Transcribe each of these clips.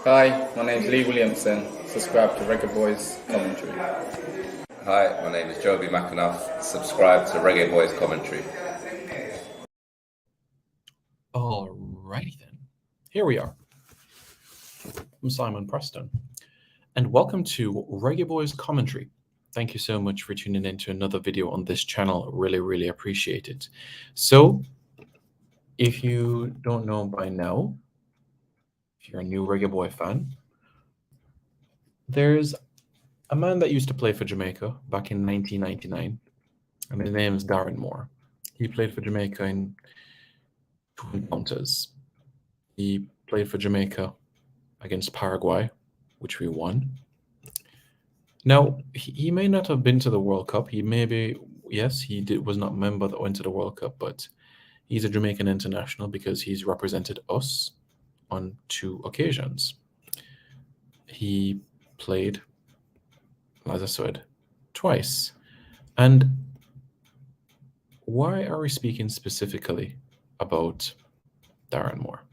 Hi, my name is Lee Williamson. Subscribe to Reggaeboyz Commentary. Hi, my name is Joby McAnuff. Subscribe to Reggae Boyz Commentary. Alrighty then. Here we are. I'm Simon Preston. And welcome to Reggaeboyz Commentary. Thank you so much for tuning in to another video on this channel. Really appreciate it. So, if you don't know by now, if you're a new Reggae Boy fan, there's a man that used to play for Jamaica back in 1999, and his name is Darren Moore. He played for Jamaica in 2 encounters. He played for Jamaica against Paraguay, which we won. Now, he may not have been to the World Cup. He may be, yes, was not a member that went to the World Cup, but he's a Jamaican international because he's represented us on 2 occasions. He played, as I said, twice. And why are we speaking specifically about Darren Moore?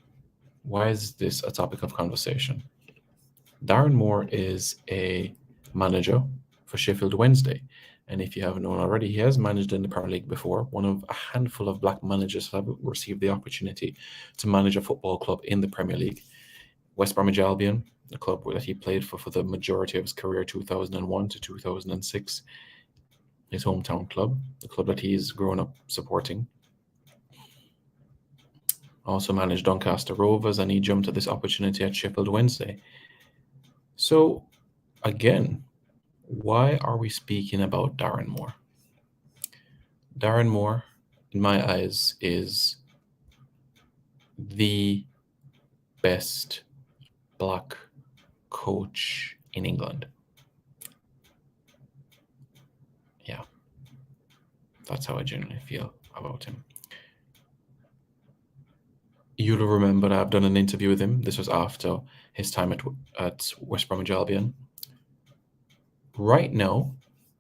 Why is this a topic of conversation? Darren Moore is a manager for Sheffield Wednesday. And if you haven't known already, he has managed in the Premier League before, one of a handful of black managers that have received the opportunity to manage a football club in the Premier League. West Bromwich Albion, the club that he played for the majority of his career, 2001 to 2006, his hometown club, the club that he's grown up supporting. Also managed Doncaster Rovers, and he jumped at this opportunity at Sheffield Wednesday. So, again, why are we speaking about Darren Moore? Darren Moore, in my eyes, is the best black coach in England. Yeah, that's how I genuinely feel about him. You'll remember that I've done an interview with him. This was after his time at West Bromwich Albion. Right now,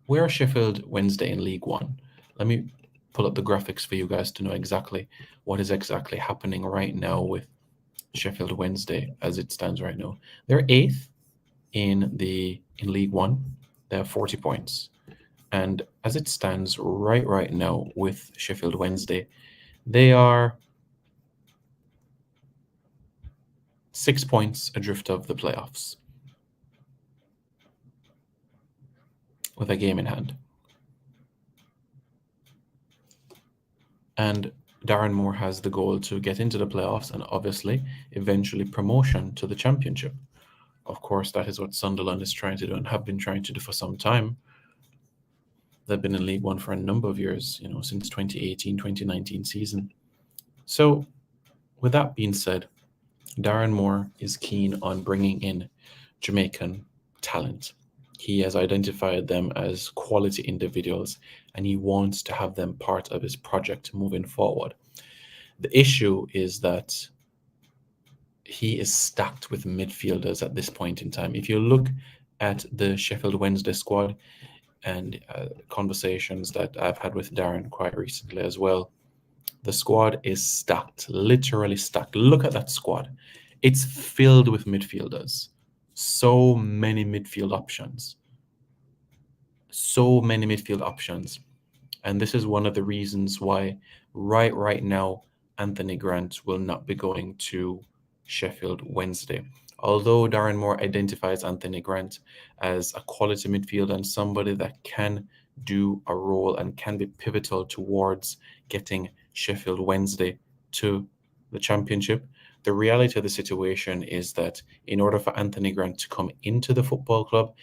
we're Sheffield Wednesday in League One. Let me pull up the graphics for you guys to know exactly what is exactly happening right now with Sheffield Wednesday as it stands right now. They're 8th in League One. They have 40 points. And as it stands right now with Sheffield Wednesday, they are 6 points adrift of the playoffs, with a game in hand. And Darren Moore has the goal to get into the playoffs and obviously eventually promotion to the championship. Of course, that is what Sunderland is trying to do and have been trying to do for some time. They've been in League One for a number of years, since 2018, 2019 season. So with that being said, Darren Moore is keen on bringing in Jamaican talent. He has identified them as quality individuals, and he wants to have them part of his project moving forward. The issue is that he is stacked with midfielders at this point in time. If you look at the Sheffield Wednesday squad and conversations that I've had with Darren quite recently as well, the squad is stacked, literally stacked. Look at that squad. It's filled with midfielders. So many midfield options. And this is one of the reasons why right now Anthony Grant will not be going to Sheffield Wednesday. Although Darren Moore identifies Anthony Grant as a quality midfielder and somebody that can do a role and can be pivotal towards getting Sheffield Wednesday to the championship, the reality of the situation is that in order for Anthony Grant to come into the football club,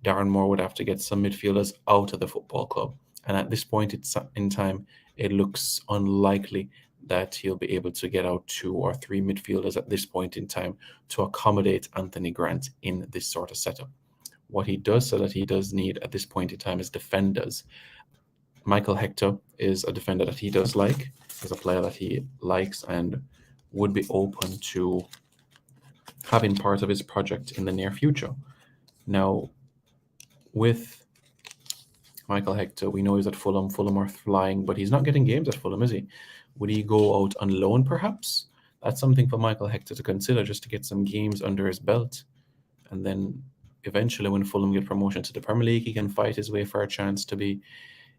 Darren Moore would have to get some midfielders out of the football club. And at this point in time, it looks unlikely that he'll be able to get out 2 or 3 midfielders at this point in time to accommodate Anthony Grant in this sort of setup. What he does so that he does need at this point in time is defenders. Michael Hector is a defender that he does like. He's a player that he likes and would be open to having part of his project in the near future. Now, with Michael Hector, we know he's at Fulham. Fulham are flying, but he's not getting games at Fulham, is he? Would he go out on loan, perhaps? that's something for Michael Hector to consider, just to get some games under his belt. And then eventually when Fulham get promotion to the Premier League, he can fight his way for a chance to be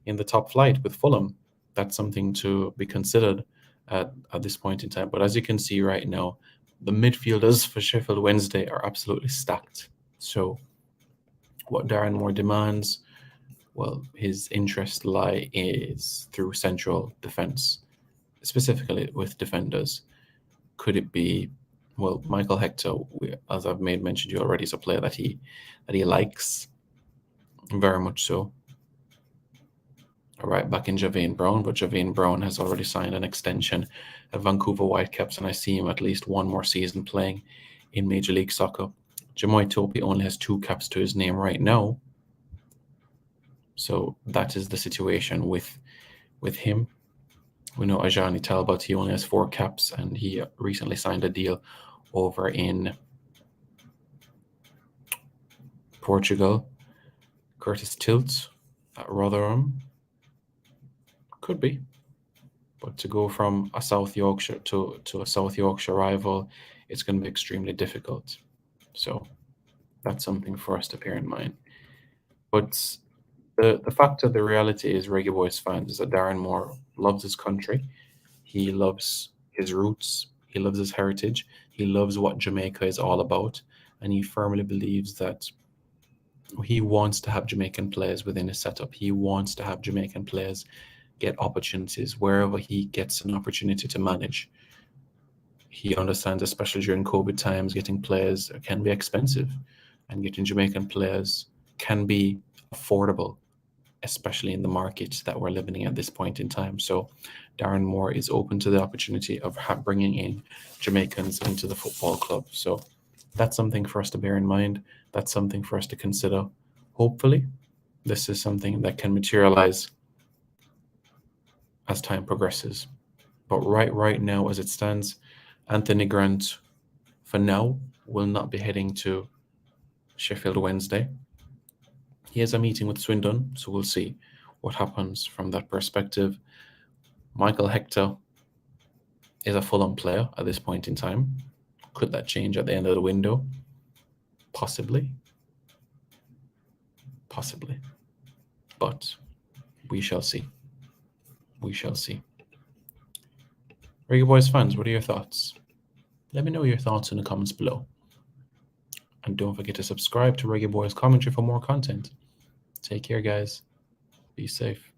in the top flight with Fulham. That's something to be considered at this point in time. But as you can see right now, the midfielders for Sheffield Wednesday are absolutely stacked. So what Darren Moore demands, well, his interest lie is through central defence, specifically with defenders. Could it be, well, Michael Hector, as I've made mention to you already, is a player that he likes very much so. All right, back in Javane Brown, but Javane Brown has already signed an extension at Vancouver Whitecaps, and I see him at least one more season playing in Major League Soccer. Jamoy Topi only has 2 caps to his name right now. So that is the situation with him. We know Ajani Talbot, he only has 4 caps, and he recently signed a deal over in Portugal. Curtis Tilt at Rotherham. Could be. But to go from a South Yorkshire to a South Yorkshire rival, it's going to be extremely difficult. So that's something for us to bear in mind. But the fact of the reality is, Reggae Boyz Fans, is that Darren Moore loves his country. He loves his roots. He loves his heritage. He loves what Jamaica is all about. And he firmly believes that he wants to have Jamaican players within his setup. He wants to have Jamaican players get opportunities wherever he gets an opportunity to manage. He understands, especially during COVID times, getting players can be expensive, and getting Jamaican players can be affordable, especially in the market that we're living in at this point in time. So Darren Moore is open to the opportunity of bringing in Jamaicans into the football club. So that's something for us to bear in mind. That's something for us to consider. Hopefully, this is something that can materialize as time progresses. But right now, as it stands, Anthony Grant, for now, will not be heading to Sheffield Wednesday. He has a meeting with Swindon, so we'll see what happens from that perspective. Michael Hector is a Fulham player at this point in time. Could that change at the end of the window? Possibly. Possibly. But we shall see. We shall see. Reggae Boyz fans, what are your thoughts? Let me know your thoughts in the comments below. And don't forget to subscribe to Reggaeboyz Commentary for more content. Take care, guys. Be safe.